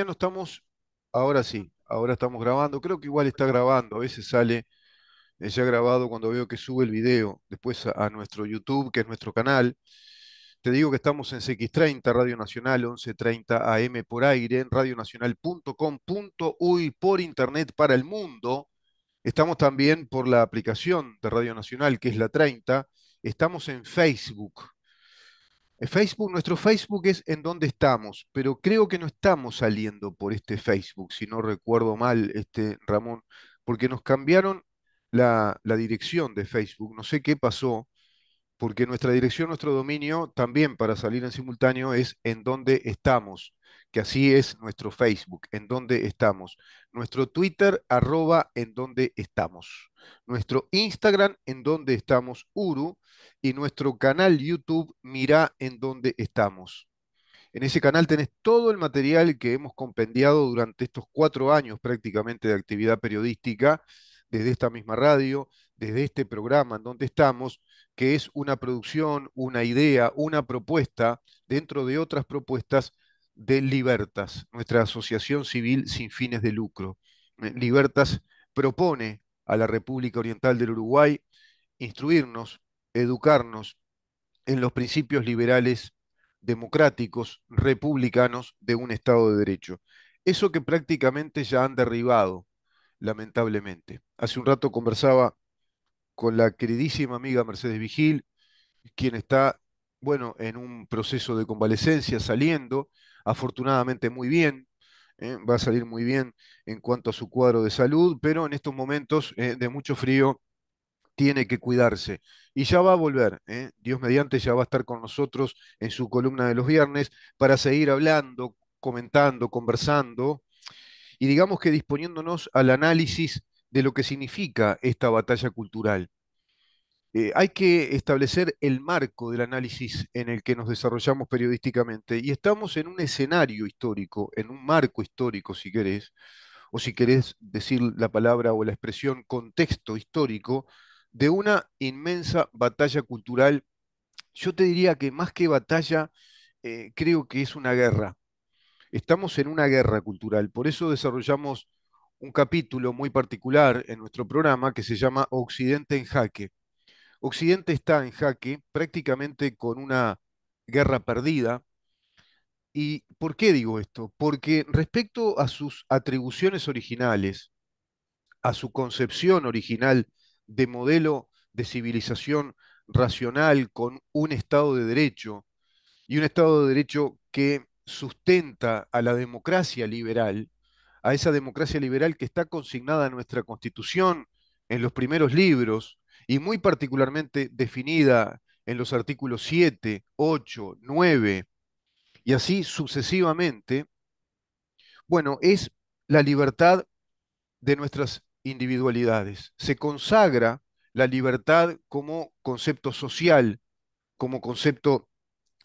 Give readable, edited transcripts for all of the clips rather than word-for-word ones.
Ya no estamos, ahora sí, ahora estamos grabando. Creo que igual está grabando. A veces sale ya grabado cuando veo que sube el video después a nuestro YouTube, que es nuestro canal. Te digo que estamos en CX30, Radio Nacional, 11:30 AM por aire, en radionacional.com.uy, por internet para el mundo. Estamos también por la aplicación de Radio Nacional, que es la 30. Estamos en Facebook. Facebook, nuestro Facebook es en donde estamos, pero creo que no estamos saliendo por este Facebook, si no recuerdo mal, Ramón, porque nos cambiaron la dirección de Facebook. No sé qué pasó, porque nuestra dirección, nuestro dominio, también para salir en simultáneo es en donde estamos, que así es nuestro Facebook, en donde estamos. Nuestro Twitter, arroba en donde estamos. Nuestro Instagram, en donde estamos, Uru. Y nuestro canal YouTube, Mirá en donde estamos. En ese canal tenés todo el material que hemos compendiado durante estos 4 años prácticamente de actividad periodística, desde esta misma radio, desde este programa en donde estamos, que es una producción, una idea, una propuesta, dentro de otras propuestas de Libertas, nuestra asociación civil sin fines de lucro. Libertas propone a la República Oriental del Uruguay instruirnos, educarnos en los principios liberales, democráticos, republicanos de un Estado de Derecho. Eso que prácticamente ya han derribado, lamentablemente. Hace un rato conversaba con la queridísima amiga Mercedes Vigil, quien está, bueno, en un proceso de convalecencia, saliendo, afortunadamente muy bien. Va a salir muy bien en cuanto a su cuadro de salud, pero en estos momentos de mucho frío tiene que cuidarse. Y ya va a volver, ¿eh? Dios mediante ya va a estar con nosotros en su columna de los viernes para seguir hablando, comentando, conversando y digamos que disponiéndonos al análisis de lo que significa esta batalla cultural. Hay que establecer el marco del análisis en el que nos desarrollamos periodísticamente y estamos en un escenario histórico, en un marco histórico, si querés, o si querés decir la palabra o la expresión contexto histórico, de una inmensa batalla cultural. Yo te diría que más que batalla, creo que es una guerra. Estamos en una guerra cultural, por eso desarrollamos un capítulo muy particular en nuestro programa que se llama Occidente en jaque. Occidente está en jaque prácticamente con una guerra perdida. ¿Y por qué digo esto? Porque respecto a sus atribuciones originales, a su concepción original de modelo de civilización racional con un Estado de Derecho y un Estado de Derecho que sustenta a la democracia liberal, a esa democracia liberal que está consignada en nuestra Constitución, en los primeros libros, y muy particularmente definida en los artículos 7, 8, 9 y así sucesivamente, bueno, es la libertad de nuestras individualidades. Se consagra la libertad como concepto social, como concepto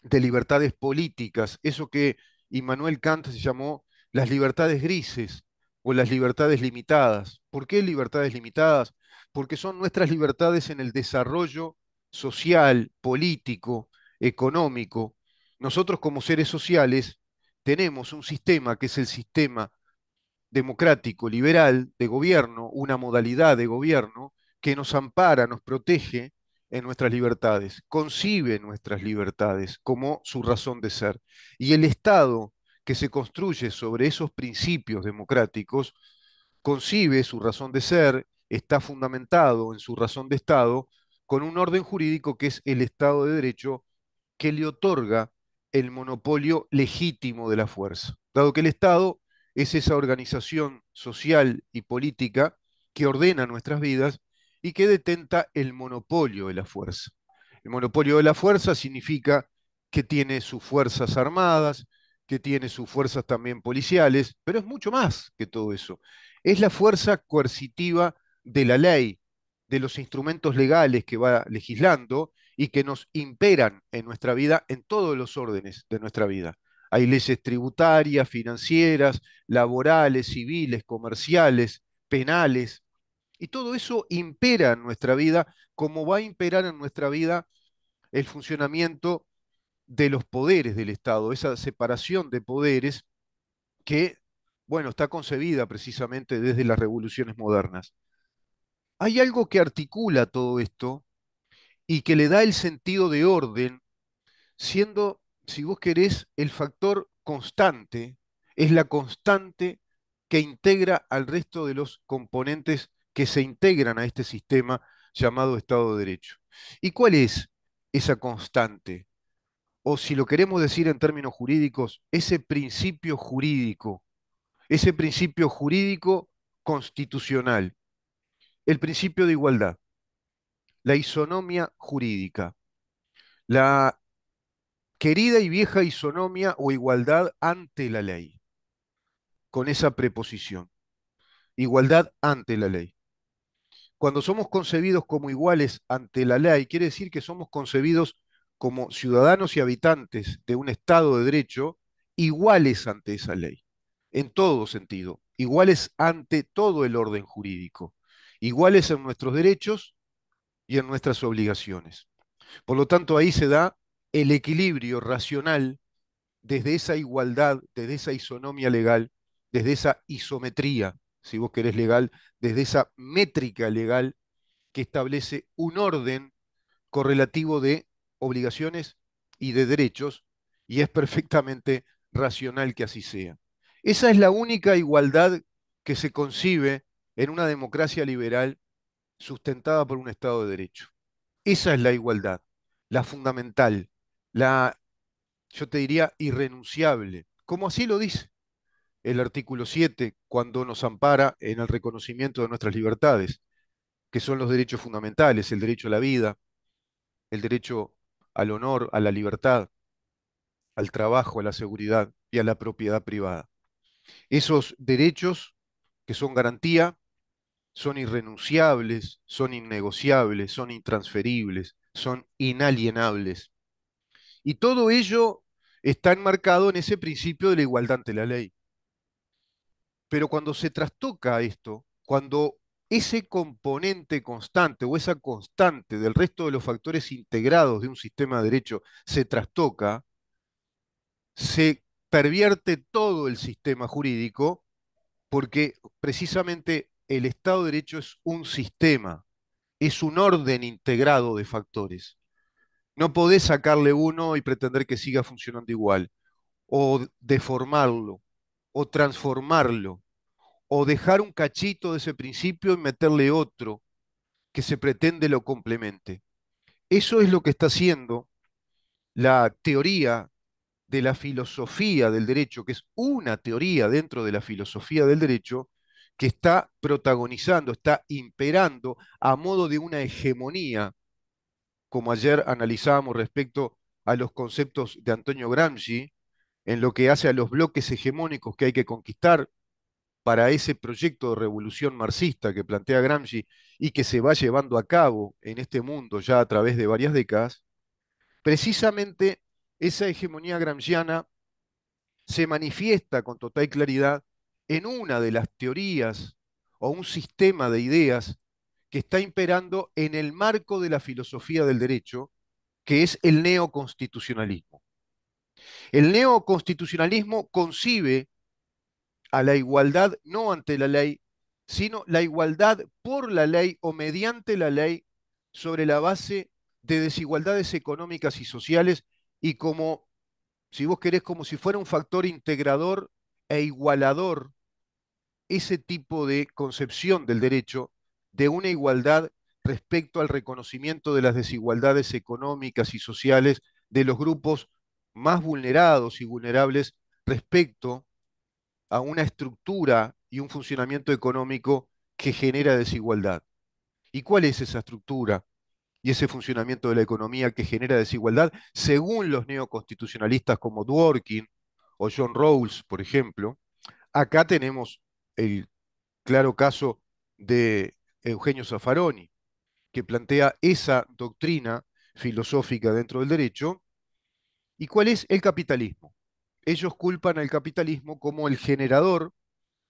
de libertades políticas, eso que Immanuel Kant se llamó las libertades grises o las libertades limitadas. ¿Por qué libertades limitadas? Porque son nuestras libertades en el desarrollo social, político, económico. Nosotros como seres sociales tenemos un sistema que es el sistema democrático, liberal de gobierno, una modalidad de gobierno que nos ampara, nos protege en nuestras libertades, concibe nuestras libertades como su razón de ser. Y el Estado que se construye sobre esos principios democráticos concibe su razón de ser, está fundamentado en su razón de Estado, con un orden jurídico que es el Estado de Derecho, que le otorga el monopolio legítimo de la fuerza, dado que el Estado es esa organización social y política que ordena nuestras vidas y que detenta el monopolio de la fuerza. El monopolio de la fuerza significa que tiene sus fuerzas armadas, que tiene sus fuerzas también policiales, pero es mucho más que todo eso. Es la fuerza coercitiva de la ley, de los instrumentos legales que va legislando y que nos imperan en nuestra vida, en todos los órdenes de nuestra vida. Hay leyes tributarias, financieras, laborales, civiles, comerciales, penales, y todo eso impera en nuestra vida, como va a imperar en nuestra vida el funcionamiento de los poderes del Estado, esa separación de poderes que Bueno, está concebida precisamente desde las revoluciones modernas. Hay algo que articula todo esto y que le da el sentido de orden, siendo, si vos querés, el factor constante, es la constante que integra al resto de los componentes que se integran a este sistema llamado Estado de Derecho. ¿Y cuál es esa constante? O si lo queremos decir en términos jurídicos, ese principio jurídico constitucional, el principio de igualdad, la isonomia jurídica, la querida y vieja isonomia o igualdad ante la ley, con esa preposición, igualdad ante la ley. Cuando somos concebidos como iguales ante la ley, quiere decir que somos concebidos como ciudadanos y habitantes de un Estado de Derecho iguales ante esa ley, en todo sentido, iguales ante todo el orden jurídico, iguales en nuestros derechos y en nuestras obligaciones. Por lo tanto, ahí se da el equilibrio racional desde esa igualdad, desde esa isonomía legal, desde esa isometría, si vos querés legal, desde esa métrica legal que establece un orden correlativo de obligaciones y de derechos, y es perfectamente racional que así sea. Esa es la única igualdad que se concibe en una democracia liberal sustentada por un Estado de Derecho. Esa es la igualdad, la fundamental, la, yo te diría, irrenunciable, como así lo dice el artículo 7 cuando nos ampara en el reconocimiento de nuestras libertades, que son los derechos fundamentales, el derecho a la vida, el derecho al honor, a la libertad, al trabajo, a la seguridad y a la propiedad privada. Esos derechos que son garantía son irrenunciables, son innegociables, son intransferibles, son inalienables. Y todo ello está enmarcado en ese principio de la igualdad ante la ley. Pero cuando se trastoca esto, cuando ese componente constante o esa constante del resto de los factores integrados de un sistema de derecho se trastoca, se pervierte todo el sistema jurídico porque precisamente el Estado de Derecho es un sistema, es un orden integrado de factores. No podés sacarle uno y pretender que siga funcionando igual, o deformarlo, o transformarlo, o dejar un cachito de ese principio y meterle otro que se pretende lo complemente. Eso es lo que está haciendo la teoría de la filosofía del derecho, que es una teoría dentro de la filosofía del derecho, que está protagonizando, está imperando a modo de una hegemonía, como ayer analizábamos respecto a los conceptos de Antonio Gramsci, en lo que hace a los bloques hegemónicos que hay que conquistar para ese proyecto de revolución marxista que plantea Gramsci y que se va llevando a cabo en este mundo ya a través de varias décadas, precisamente esa hegemonía gramsciana se manifiesta con total claridad en una de las teorías o un sistema de ideas que está imperando en el marco de la filosofía del derecho, que es el neoconstitucionalismo. El neoconstitucionalismo concibe a la igualdad no ante la ley, sino la igualdad por la ley o mediante la ley sobre la base de desigualdades económicas y sociales y como, si vos querés, como si fuera un factor integrador e igualador ese tipo de concepción del derecho de una igualdad respecto al reconocimiento de las desigualdades económicas y sociales de los grupos más vulnerados y vulnerables respecto a una estructura y un funcionamiento económico que genera desigualdad. ¿Y cuál es esa estructura y ese funcionamiento de la economía que genera desigualdad según los neoconstitucionalistas como Dworkin o John Rawls, por ejemplo? Acá tenemos el claro caso de Eugenio Zaffaroni, que plantea esa doctrina filosófica dentro del derecho. ¿Y cuál es el capitalismo? Ellos culpan al capitalismo como el generador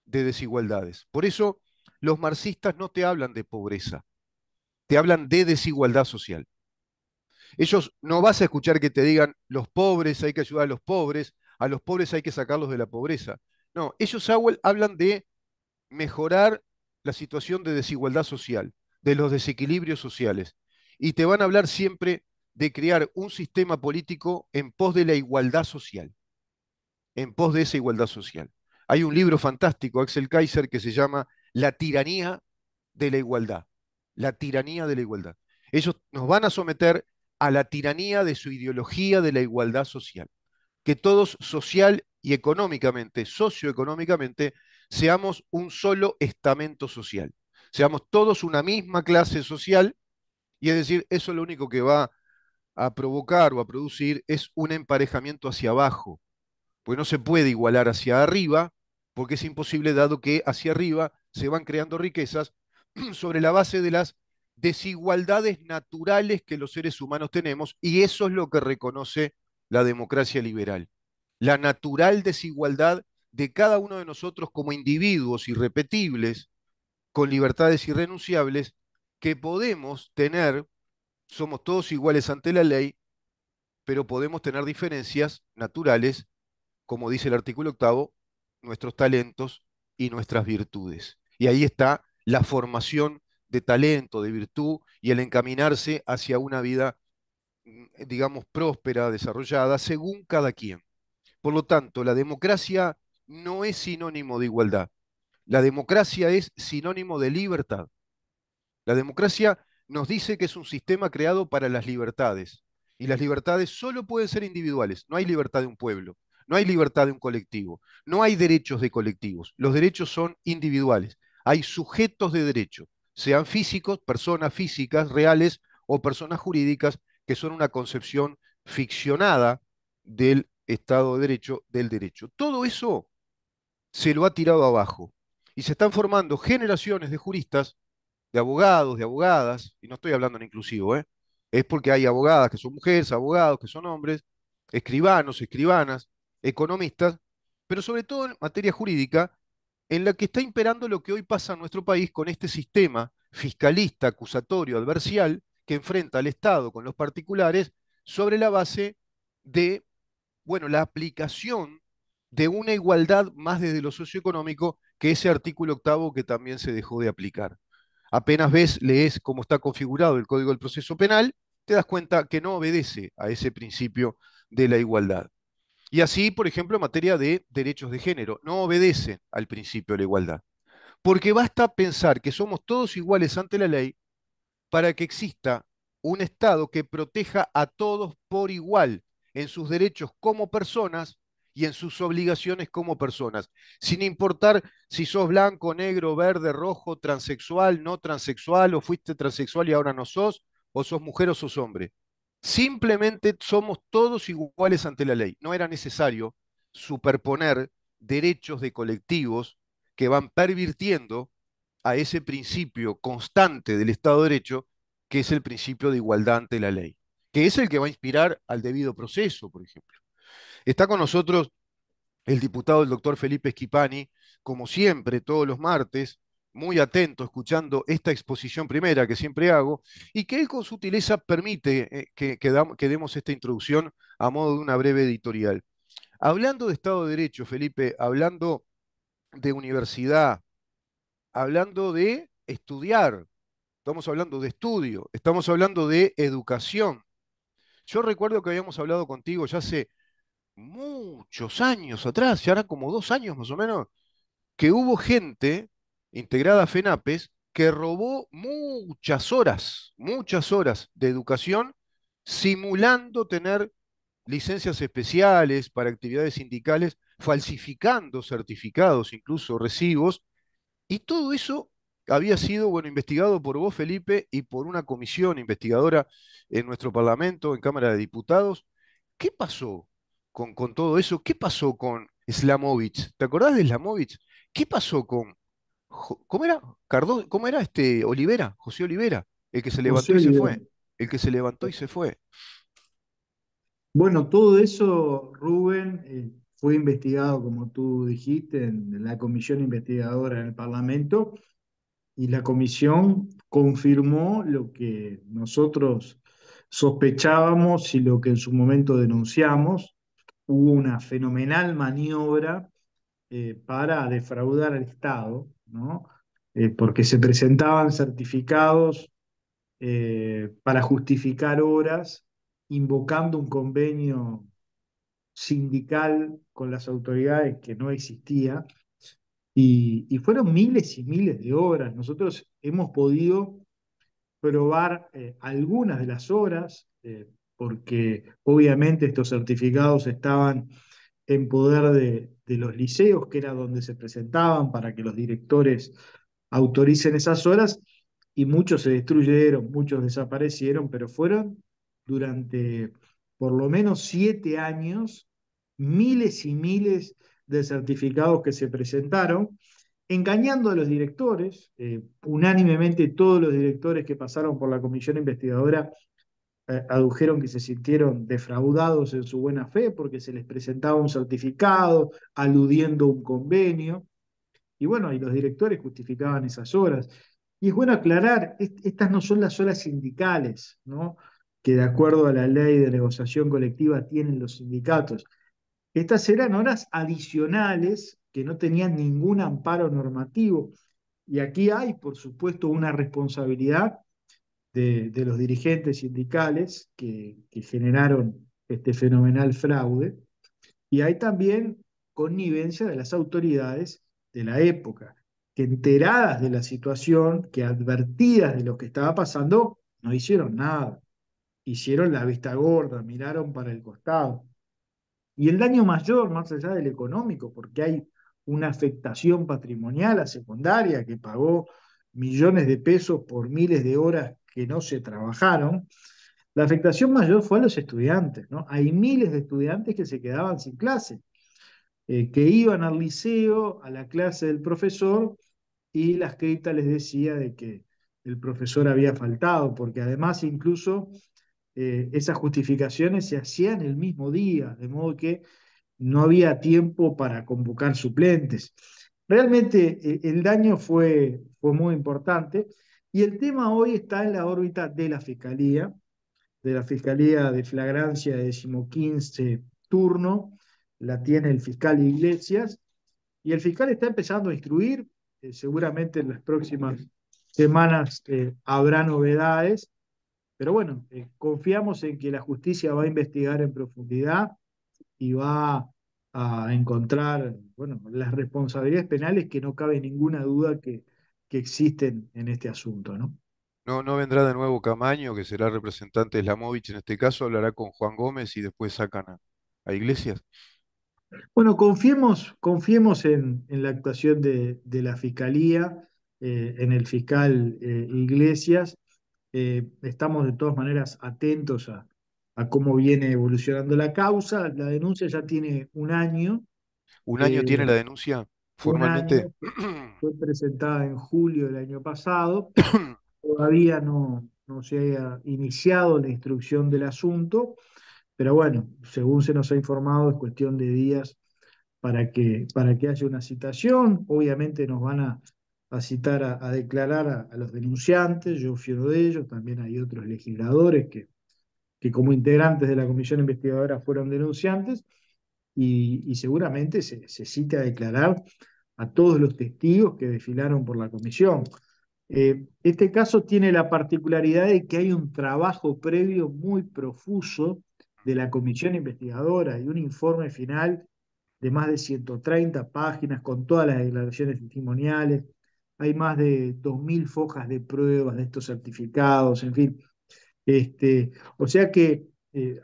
de desigualdades. Por eso los marxistas no te hablan de pobreza, te hablan de desigualdad social. Ellos no vas a escuchar que te digan los pobres hay que ayudar a los pobres hay que sacarlos de la pobreza. No, ellos hablan de mejorar la situación de desigualdad social, de los desequilibrios sociales. Y te van a hablar siempre de crear un sistema político en pos de la igualdad social, en pos de esa igualdad social. Hay un libro fantástico, Axel Kaiser, que se llama La tiranía de la igualdad. La tiranía de la igualdad. Ellos nos van a someter a la tiranía de su ideología de la igualdad social. Que todos social y económicamente, socioeconómicamente, seamos un solo estamento social. Seamos todos una misma clase social, y es decir, eso lo único que va a provocar o a producir es un emparejamiento hacia abajo, pues no se puede igualar hacia arriba, porque es imposible dado que hacia arriba se van creando riquezas sobre la base de las desigualdades naturales que los seres humanos tenemos, y eso es lo que reconoce la democracia liberal. La natural desigualdad de cada uno de nosotros como individuos irrepetibles, con libertades irrenunciables, que podemos tener, somos todos iguales ante la ley, pero podemos tener diferencias naturales, como dice el artículo octavo, nuestros talentos y nuestras virtudes. Y ahí está la formación de talento, de virtud y el encaminarse hacia una vida, digamos, próspera, desarrollada, según cada quien. Por lo tanto, la democracia no es sinónimo de igualdad. La democracia es sinónimo de libertad. La democracia nos dice que es un sistema creado para las libertades. Y las libertades solo pueden ser individuales. No hay libertad de un pueblo, no hay libertad de un colectivo, no hay derechos de colectivos. Los derechos son individuales. Hay sujetos de derecho, sean físicos, personas físicas, reales, o personas jurídicas, que son una concepción ficcionada del Estado de Derecho, del derecho. Todo eso se lo ha tirado abajo. Y se están formando generaciones de juristas, de abogados, de abogadas, y no estoy hablando en inclusivo, ¿eh? Es porque hay abogadas que son mujeres, abogados que son hombres, escribanos, escribanas, economistas, pero sobre todo en materia jurídica, en la que está imperando lo que hoy pasa en nuestro país con este sistema fiscalista, acusatorio, adversarial, que enfrenta al Estado con los particulares sobre la base de, bueno, la aplicación de una igualdad más desde lo socioeconómico que ese artículo octavo que también se dejó de aplicar. Apenas lees cómo está configurado el Código del Proceso Penal, te das cuenta que no obedece a ese principio de la igualdad. Y así, por ejemplo, en materia de derechos de género, no obedece al principio de la igualdad. Porque basta pensar que somos todos iguales ante la ley para que exista un Estado que proteja a todos por igual en sus derechos como personas y en sus obligaciones como personas, sin importar si sos blanco, negro, verde, rojo, transexual, no transexual, o fuiste transexual y ahora no sos, o sos mujer o sos hombre. Simplemente somos todos iguales ante la ley. No era necesario superponer derechos de colectivos que van pervirtiendo a ese principio constante del Estado de Derecho, que es el principio de igualdad ante la ley, que es el que va a inspirar al debido proceso, por ejemplo. Está con nosotros el diputado, el doctor Felipe Schipani, como siempre, todos los martes, muy atento, escuchando esta exposición primera que siempre hago, y que él con sutileza permite que demos esta introducción a modo de una breve editorial. Hablando de Estado de Derecho, Felipe, hablando de universidad, hablando de estudiar, estamos hablando de estudio, estamos hablando de educación. Yo recuerdo que habíamos hablado contigo ya hace muchos años atrás, ya eran como 2 años más o menos, que hubo gente integrada a FENAPES que robó muchas horas de educación, simulando tener licencias especiales para actividades sindicales, falsificando certificados, incluso recibos, y todo eso había sido, bueno, investigado por vos, Felipe, y por una comisión investigadora en nuestro Parlamento, en Cámara de Diputados. ¿Qué pasó con todo eso? ¿Qué pasó con Slamovich? ¿Te acordás de Slamovich? ¿Qué pasó con, ¿cómo era? ¿Cómo era este Olivera? José Olivera, el que se José levantó y se Olivera. fue. El que se levantó y se fue. Bueno, todo eso, Rubén, fue investigado, como tú dijiste, en la comisión investigadora en el Parlamento, y la comisión confirmó lo que nosotros sospechábamos y lo que en su momento denunciamos. Hubo una fenomenal maniobra para defraudar al Estado, ¿no? Porque se presentaban certificados para justificar horas, invocando un convenio sindical con las autoridades que no existía, y fueron miles y miles de horas. Nosotros hemos podido probar algunas de las horas, porque obviamente estos certificados estaban en poder de los liceos, que era donde se presentaban para que los directores autoricen esas horas, y muchos se destruyeron, muchos desaparecieron, pero fueron durante por lo menos 7 años miles y miles de certificados que se presentaron, engañando a los directores. Unánimemente todos los directores que pasaron por la comisión investigadora adujeron que se sintieron defraudados en su buena fe porque se les presentaba un certificado aludiendo a un convenio, y bueno, y los directores justificaban esas horas. Y es bueno aclarar, estas no son las horas sindicales, ¿no? Que de acuerdo a la ley de negociación colectiva tienen los sindicatos. Estas eran horas adicionales que no tenían ningún amparo normativo. Y aquí hay, por supuesto, una responsabilidad de los dirigentes sindicales que generaron este fenomenal fraude, y hay también connivencia de las autoridades de la época, que enteradas de la situación, que advertidas de lo que estaba pasando, no hicieron nada, hicieron la vista gorda, miraron para el costado. Y el daño mayor, más allá del económico, porque hay una afectación patrimonial a secundaria que pagó millones de pesos por miles de horas que no se trabajaron, la afectación mayor fue a los estudiantes, ¿no? Hay miles de estudiantes que se quedaban sin clase, que iban al liceo, a la clase del profesor, y la escrita les decía de que el profesor había faltado, porque además incluso esas justificaciones se hacían el mismo día, de modo que no había tiempo para convocar suplentes. Realmente el daño fue muy importante, y el tema hoy está en la órbita de la Fiscalía de Flagrancia de 15º turno, la tiene el fiscal Iglesias, y el fiscal está empezando a instruir. Seguramente en las próximas semanas habrá novedades, pero bueno, confiamos en que la justicia va a investigar en profundidad y va a encontrar, bueno, las responsabilidades penales, que no cabe ninguna duda que existen en este asunto, ¿no? No, no vendrá de nuevo Camaño, que será representante de Slamovich en este caso, hablará con Juan Gómez y después sacan a Iglesias. Bueno, confiemos en la actuación de la Fiscalía, en el fiscal Iglesias. Estamos de todas maneras atentos a cómo viene evolucionando la causa. La denuncia ya tiene un año. ¿Un año eh, tiene la denuncia un formalmente? año, fue presentada en julio del año pasado. Todavía no se ha iniciado la instrucción del asunto, pero bueno, según se nos ha informado, es cuestión de días para que haya una citación. Obviamente nos van a citar a declarar a los denunciantes, yo fui uno de ellos, también hay otros legisladores que como integrantes de la comisión investigadora fueron denunciantes, y seguramente se cite a declarar a todos los testigos que desfilaron por la comisión. Este caso tiene la particularidad de que hay un trabajo previo muy profuso de la comisión investigadora y un informe final de más de 130 páginas con todas las declaraciones testimoniales. Hay más de 2.000 fojas de pruebas de estos certificados, en fin. O sea que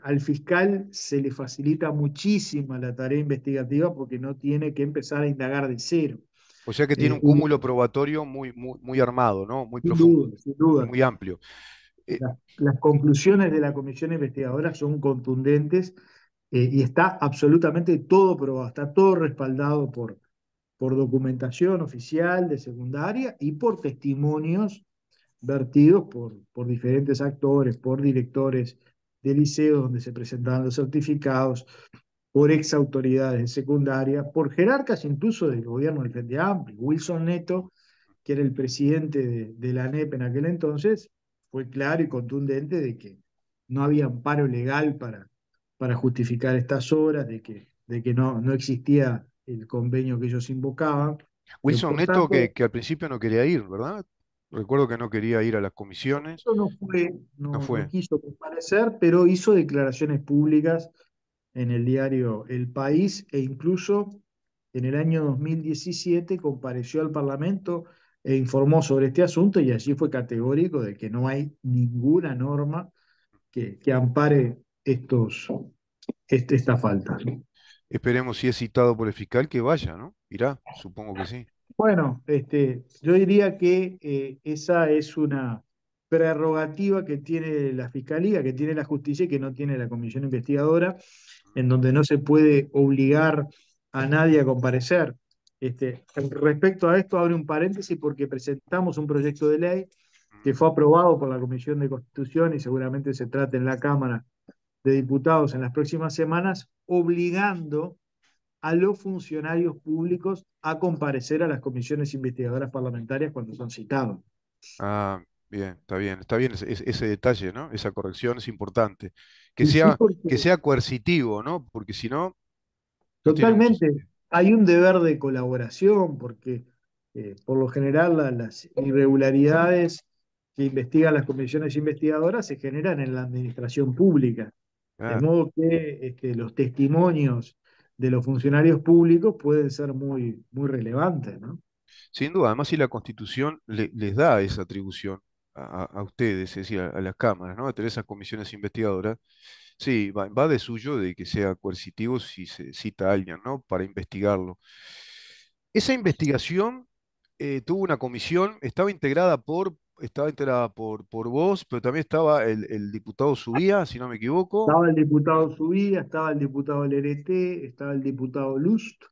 al fiscal se le facilita muchísimo la tarea investigativa porque no tiene que empezar a indagar de cero. O sea que tiene un Y cúmulo probatorio muy, muy, muy armado, ¿no? Muy sin profundo duda, sin y duda. muy amplio. Eh, Las conclusiones de la comisión investigadora son contundentes, y está absolutamente todo probado, está todo respaldado por documentación oficial de secundaria y por testimonios vertidos por diferentes actores, por directores de liceos donde se presentaban los certificados, por ex autoridades de secundaria, por jerarcas incluso del gobierno del Frente Amplio. Wilson Neto, que era el presidente de la ANEP en aquel entonces, fue claro y contundente de que no había amparo legal para justificar estas obras, de que no existía el convenio que ellos invocaban. Wilson Por Neto tanto, que al principio no quería ir, ¿verdad? Recuerdo que no quería ir a las comisiones. eso no fue, No no fue. quiso comparecer, pero hizo declaraciones públicas en el diario El País e incluso en el año 2017 compareció al Parlamento e informó sobre este asunto y allí fue categórico de que no hay ninguna norma que ampare esta falta. Esperemos si es citado por el fiscal que vaya, ¿no? Irá, supongo que sí. Bueno, yo diría que esa es una prerrogativa que tiene la Fiscalía, que tiene la Justicia y que no tiene la Comisión Investigadora, en donde no se puede obligar a nadie a comparecer. Respecto a esto, abre un paréntesis porque presentamos un proyecto de ley que fue aprobado por la Comisión de Constitución y seguramente se trate en la Cámara de Diputados en las próximas semanas, obligando a los funcionarios públicos a comparecer a las comisiones investigadoras parlamentarias cuando son citados. Ah, bien, está bien ese detalle, ¿no? Esa corrección es importante. Y sí, Que porque sea coercitivo, ¿no? Porque si no, no tiene mucho totalmente sentido. hay un deber de colaboración, porque por lo general las irregularidades que investigan las comisiones investigadoras se generan en la administración pública. De Claro. modo que los testimonios de los funcionarios públicos pueden ser muy relevantes, ¿no? Sin duda, además si la Constitución les da esa atribución a ustedes, es decir, a las cámaras, ¿no? De tener esas comisiones investigadoras, sí, va de suyo de que sea coercitivo si se cita a alguien, ¿no? Para investigarlo. Esa investigación tuvo una comisión, estaba integrada por vos, pero también estaba el diputado Subía, si no me equivoco. Estaba el diputado Subía, estaba el diputado Lerete, estaba el diputado Lust,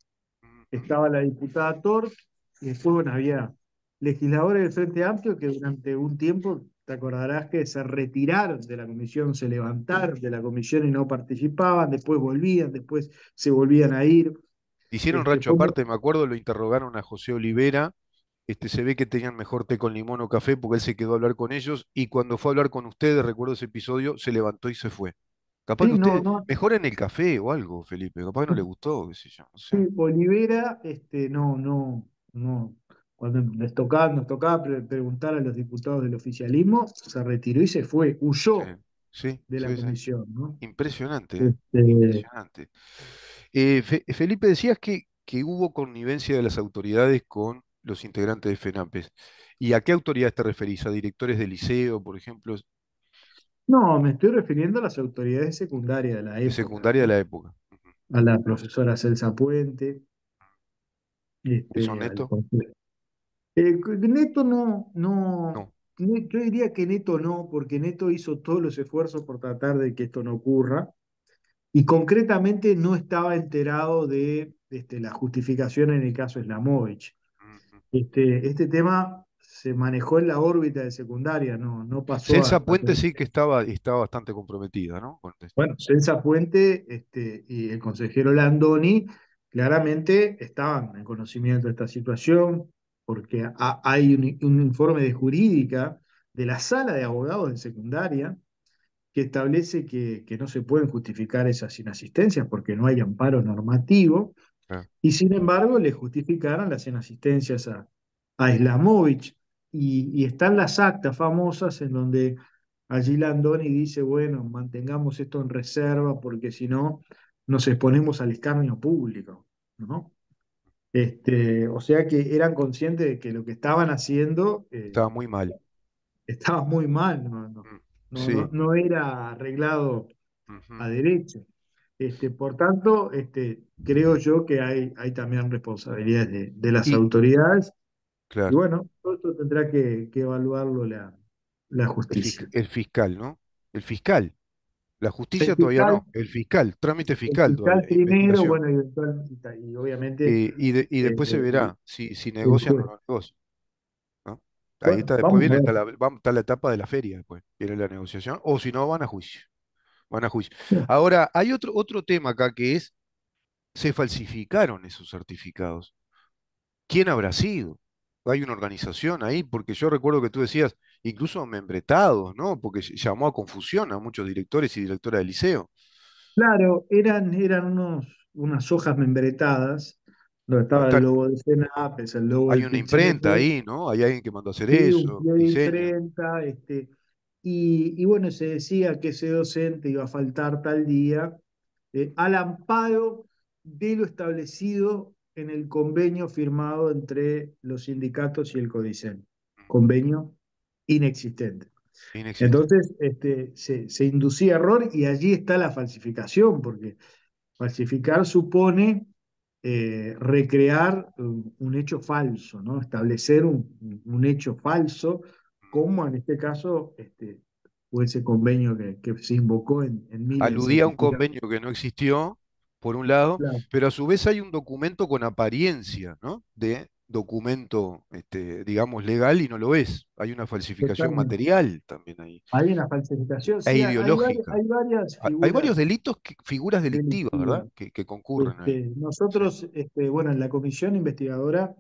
Ujú. estaba la diputada Tort, y después, bueno, había legisladores del Frente Amplio que durante un tiempo, te acordarás que se retiraron de la comisión, se levantaron de la comisión y no participaban, después volvían, después se volvían a ir. Hicieron Este, rancho fue aparte, me acuerdo, lo interrogaron a José Olivera. Se ve que tenían mejor té con limón o café porque él se quedó a hablar con ellos y cuando fue a hablar con ustedes, recuerdo ese episodio, se levantó y se fue. Capaz que sí, no, ustedes no, mejoren el café o algo, Felipe, capaz que no le gustó, qué sé yo, no sé. sí, Olivera, no. Cuando nos tocaba preguntar a los diputados del oficialismo, se retiró y se fue, Sí, huyó sí, de la sí, sí. comisión, ¿no? Impresionante, ¿eh? Este, Impresionante. Felipe, decías que hubo connivencia de las autoridades con los integrantes de FENAPES. ¿Y a qué autoridades te referís? ¿A directores de liceo, por ejemplo, no, me estoy refiriendo a las autoridades secundarias de la de época, secundaria de ¿no? la época? Ujú. A la profesora Celsa Puente, ¿Wilson al Neto? consejero. Neto no, No. yo diría que Neto no, porque Neto hizo todos los esfuerzos por tratar de que esto no ocurra. Y concretamente no estaba enterado de la justificación en el caso Slamovich. Ujú. Este tema se manejó en la órbita de secundaria, no pasó Celsa a Puente sí que estaba bastante comprometida, ¿no? Con esto. bueno, Celsa Puente y el consejero Landoni claramente estaban en conocimiento de esta situación, porque hay un informe de jurídica de la sala de abogados de secundaria que establece que no se pueden justificar esas inasistencias porque no hay amparo normativo, Claro. y sin embargo le justificaron las inasistencias a Islamovich. Y están las actas famosas en donde allí Landoni dice, bueno, mantengamos esto en reserva porque si no nos exponemos al escarnio público, ¿no? O sea que eran conscientes de que lo que estaban haciendo Estaba muy mal. estaba muy mal, Mm. Sí. no era arreglado Ujú. a derecho. Por tanto, creo yo que hay también responsabilidades de las Y, autoridades y claro, bueno, todo esto tendrá que evaluarlo la justicia. el fiscal, ¿no? El fiscal. La El justicia todavía fiscal, no. El fiscal, trámite el fiscal fiscal todavía, primero, investigación. bueno, y obviamente Y después se el, verá si el negocian o juez. no negocian, ¿no? Ahí Bueno, está, después vamos a viene ver. está la etapa de la feria, después viene la negociación, o si no, van a juicio. Van a juicio. Ahora, hay otro tema acá que es, se falsificaron esos certificados. ¿Quién habrá sido? Hay una organización ahí, porque yo recuerdo que tú decías, incluso membretados, ¿no? Porque llamó a confusión a muchos directores y directoras de liceo. Claro, eran unas hojas membretadas donde ¿no? estaba el logo de Senap, es el logo Hay del una imprenta PIT-CNT. ahí, ¿no? Hay alguien que mandó a hacer Sí, un eso, pie de diseño. imprenta, y bueno, se decía que ese docente iba a faltar tal día, al amparo de lo establecido en el convenio firmado entre los sindicatos y el CODICEN. Convenio inexistente. Inexistente. Entonces, se inducía error y allí está la falsificación, porque falsificar supone recrear un hecho falso, ¿no? Establecer un hecho falso, como en este caso fue ese convenio que se invocó en miles de Aludía a un certificados. convenio que no existió, por un lado, Claro. pero a su vez hay un documento con apariencia, ¿no? De documento, digamos, legal y no lo es. Hay una falsificación Totalmente. material también ahí, Hay una falsificación, e sí, ideológica. hay varias Hay varios figuras delitos, figuras delictivas, ¿verdad? delictivas. Que concurren ahí. Sí, Nosotros, bueno, en la comisión investigadora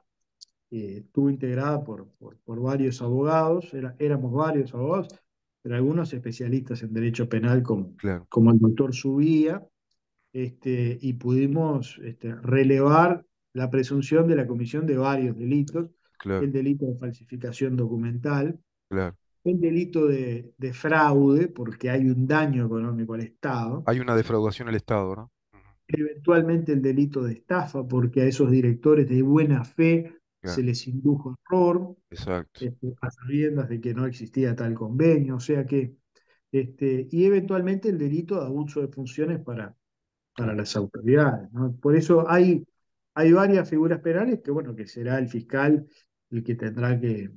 estuvo integrada por varios abogados, éramos varios abogados, pero algunos especialistas en derecho penal claro, como el doctor Subía, y pudimos relevar la presunción de la comisión de varios delitos, claro, el delito de falsificación documental, claro. el delito de fraude, porque hay un daño económico al Estado, Hay una defraudación al Estado, ¿verdad? Ujú, eventualmente el delito de estafa, porque a esos directores de buena fe se claro, les indujo error, exacto, a sabiendas de que no existía tal convenio, o sea que, y eventualmente el delito de abuso de funciones para claro. las autoridades, ¿no? Por eso hay varias figuras penales que, bueno, que será el fiscal el que tendrá que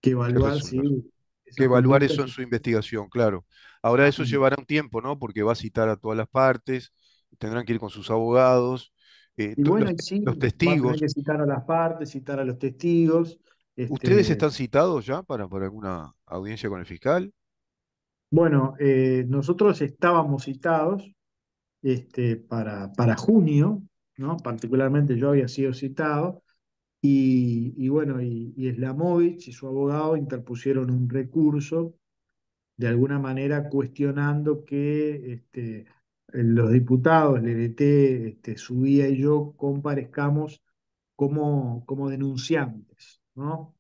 Que evaluar resolver. si Que esa evaluar conducta eso en su investigación, claro. Ahora eso llevará un tiempo, ¿no? Porque va a citar a todas las partes, tendrán que ir con sus abogados, y bueno, y sí, los va a tener testigos. que citar a las partes, citar a los testigos. ¿Ustedes Este, están citados ya para alguna audiencia con el fiscal? bueno, nosotros estábamos citados para junio, ¿no? Particularmente yo había sido citado, y bueno, y Slamovich y su abogado interpusieron un recurso de alguna manera cuestionando que los diputados, LDT, Subía y yo comparezcamos como denunciantes, ¿no?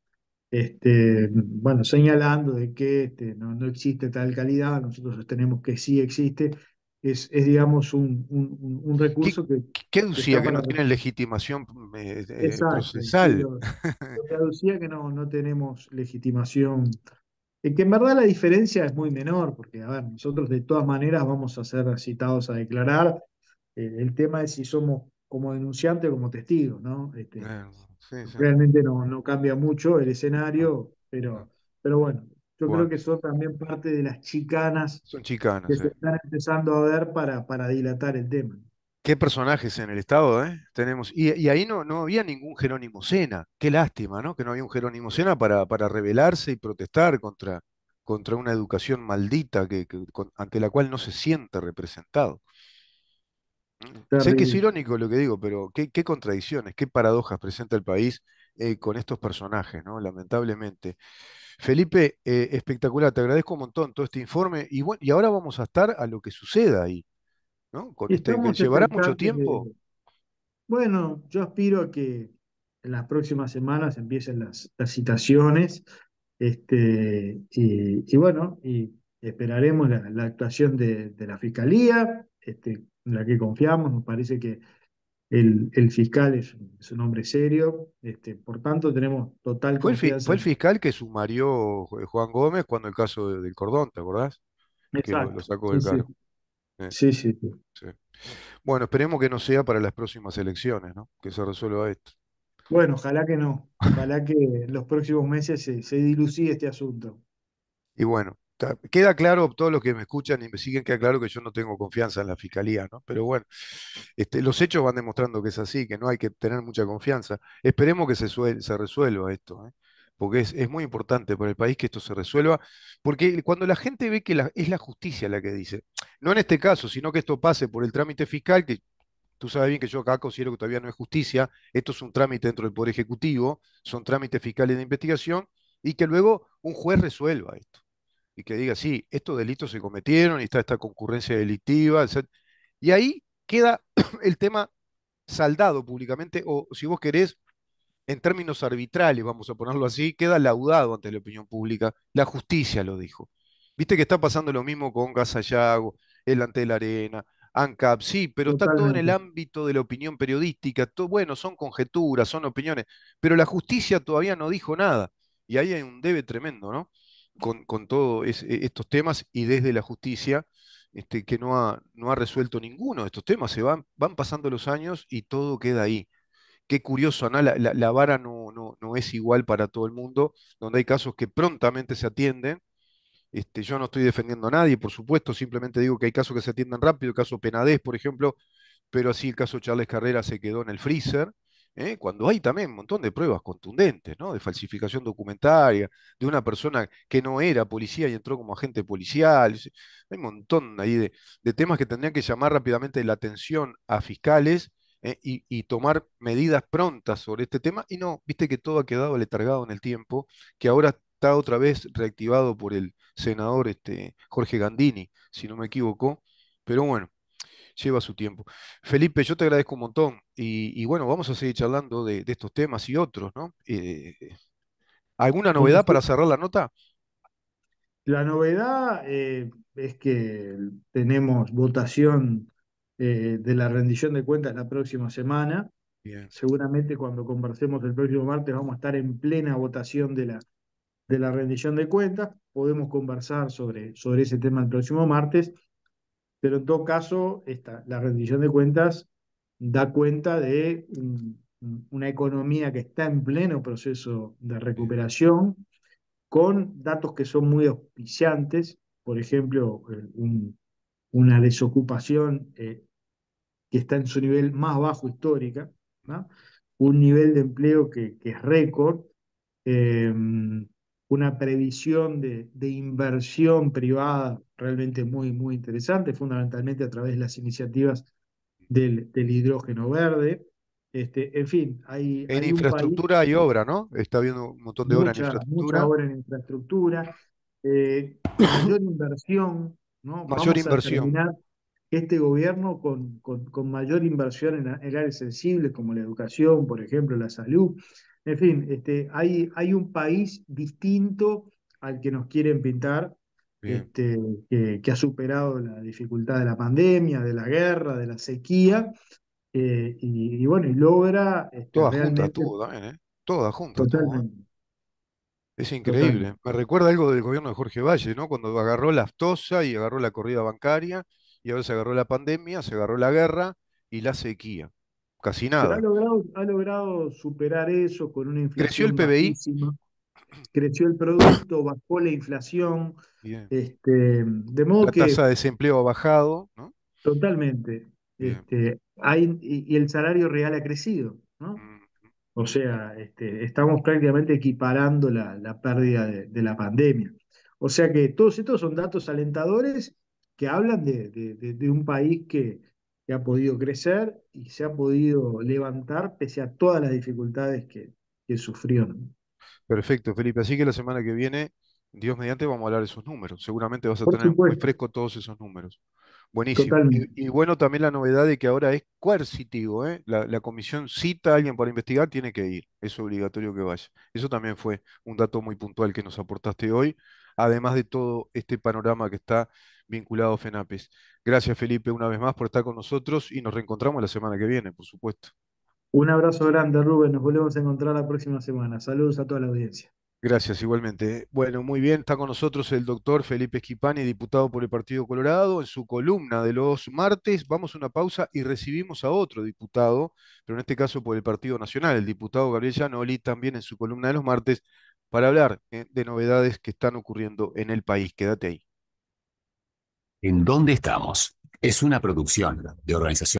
Bueno, señalando de que no existe tal calidad, nosotros sostenemos que sí existe, digamos, un ¿Qué, recurso qué que aducía? está Que no para... tienen legitimación Exacto, sí, procesal. lo que aducía que no tenemos legitimación. Que en verdad la diferencia es muy menor, porque, a ver, nosotros de todas maneras vamos a ser citados a declarar. El tema es si somos como denunciantes o como testigos, ¿no? Sí, sí. Realmente no cambia mucho el No, escenario, no. pero bueno, yo creo Bueno, que son también parte de las chicanas son que chicanas, se están empezando a ver para dilatar el tema. Qué personajes en el Estado, ¿eh? Tenemos. Y ahí no había ningún Jerónimo Sena. Qué lástima, ¿no? Que no había un Jerónimo Sena para rebelarse y protestar contra una educación maldita ante la cual no se siente representado. Sé que es Terrible. irónico lo que digo, pero qué contradicciones, qué paradojas presenta el país con estos personajes, ¿no? Lamentablemente. Felipe, espectacular, te agradezco un montón todo este informe. Y bueno, y ahora vamos a estar a lo que suceda ahí, ¿no? Con Y este, que estamos llevará mucho expectantes tiempo. bueno, yo aspiro a que en las próximas semanas empiecen las citaciones, y bueno, y esperaremos la actuación de la Fiscalía, en la que confiamos, nos parece que el fiscal es un hombre serio, por tanto tenemos total Fue confianza el en... fiscal que sumarió Juan Gómez cuando el caso del Cordón, ¿te acordás? Que lo Exacto, sacó sí, del sí, cargo. sí, sí, sí. Sí. Bueno, esperemos que no sea para las próximas elecciones, ¿no? Que se resuelva esto. Bueno, ojalá que no, ojalá que en los próximos meses se dilucide este asunto. Y bueno, queda claro, todos los que me escuchan y me siguen, queda claro que yo no tengo confianza en la fiscalía, ¿no? Pero bueno, los hechos van demostrando que es así, que no hay que tener mucha confianza. Esperemos que se resuelva esto, ¿eh? Porque es muy importante para el país que esto se resuelva, porque cuando la gente ve que es la justicia la que dice, no en este caso, sino que esto pase por el trámite fiscal, que tú sabes bien que yo acá considero que todavía no es justicia, esto es un trámite dentro del Poder Ejecutivo, son trámites fiscales de investigación, y que luego un juez resuelva esto y que diga, sí, estos delitos se cometieron y está esta concurrencia delictiva, etc. Y ahí queda el tema saldado públicamente, o si vos querés, en términos arbitrales, vamos a ponerlo así, queda laudado ante la opinión pública. La justicia lo dijo. Viste que está pasando lo mismo con Gasallago, el Ante la Arena, ANCAP, sí, pero está todo en el Totalmente. ámbito de la opinión periodística. Bueno, son conjeturas, son opiniones, pero la justicia todavía no dijo nada. Y ahí hay un debe tremendo, ¿no? Con todos estos temas y desde la justicia, que no ha resuelto ninguno de estos temas. Van pasando los años y todo queda ahí. Qué curioso, ¿no? La vara no es igual para todo el mundo, donde hay casos que prontamente se atienden. Yo no estoy defendiendo a nadie, por supuesto, simplemente digo que hay casos que se atienden rápido, el caso Penades, por ejemplo, pero así el caso Charles Carrera se quedó en el freezer, cuando hay también un montón de pruebas contundentes, ¿no? De falsificación documentaria, de una persona que no era policía y entró como agente policial. Hay un montón ahí de temas que tendrían que llamar rápidamente la atención a fiscales, y tomar medidas prontas sobre este tema, y no, viste que todo ha quedado letargado en el tiempo, que ahora está otra vez reactivado por el senador Jorge Gandini, si no me equivoco, pero bueno, lleva su tiempo. Felipe, yo te agradezco un montón y bueno, vamos a seguir charlando de estos temas y otros, ¿no? ¿Alguna Como novedad si- para cerrar la nota? La novedad es que tenemos votación de la rendición de cuentas la próxima semana. Bien, Seguramente cuando conversemos el próximo martes vamos a estar en plena votación de la rendición de cuentas. Podemos conversar sobre ese tema el próximo martes, pero en todo caso, la rendición de cuentas da cuenta de una economía que está en pleno proceso de bien, recuperación, con datos que son muy auspiciantes, por ejemplo, una desocupación que está en su nivel más bajo histórica, ¿no? Un nivel de empleo que es récord, eh, una previsión de inversión privada realmente muy, muy interesante, fundamentalmente a través de las iniciativas del hidrógeno verde. En fin, en hay un país, infraestructura hay obra, ¿no? Está habiendo un montón de obra en mucha infraestructura, obra en infraestructura, mayor inversión, ¿no? mayor Vamos a inversión. terminar este gobierno con mayor inversión en áreas sensibles como la educación, por ejemplo, la salud. En fin, hay un país distinto al que nos quieren pintar, Bien, este, que ha superado la dificultad de la pandemia, de la guerra, de la sequía, y bueno, y logra toda junta realmente, estuvo también, ¿eh? Toda junta estuvo, ¿eh? totalmente, Es increíble. totalmente. Me recuerda algo del gobierno de Jorge Valle, ¿no? Cuando agarró la aftosa y agarró la corrida bancaria, y ahora se agarró la pandemia, se agarró la guerra y la sequía. Casi Pero nada. ha logrado superar eso con una Creció el inflación PBI, bajísima, creció el producto, bajó la inflación, bien. de modo La tasa que de desempleo ha bajado, ¿no? totalmente, Bien. y el salario real ha crecido, ¿no? Mm. O sea, estamos prácticamente equiparando la pérdida de la pandemia. O sea que todos estos son datos alentadores que hablan de un país que ha podido crecer y se ha podido levantar pese a todas las dificultades que sufrió, ¿no? Perfecto, Felipe. Así que la semana que viene, Dios mediante, vamos a hablar de esos números. Seguramente vas a Por tener muy supuesto, fresco todos esos números. Buenísimo. totalmente. Y bueno, también la novedad de que ahora es coercitivo, ¿eh? La comisión cita a alguien para investigar, tiene que ir. Es obligatorio que vaya. Eso también fue un dato muy puntual que nos aportaste hoy, además de todo este panorama que está vinculado a FENAPES. Gracias, Felipe, una vez más por estar con nosotros y nos reencontramos la semana que viene, por supuesto. Un abrazo grande, Rubén. Nos volvemos a encontrar la próxima semana. Saludos a toda la audiencia. Gracias, igualmente. Bueno, muy bien, está con nosotros el doctor Felipe Esquipani, diputado por el Partido Colorado, en su columna de los martes. Vamos a una pausa y recibimos a otro diputado, pero en este caso por el Partido Nacional, el diputado Gabriel Gianoli, también en su columna de los martes, para hablar de novedades que están ocurriendo en el país. Quédate ahí. ¿En dónde estamos? Es una producción de Organización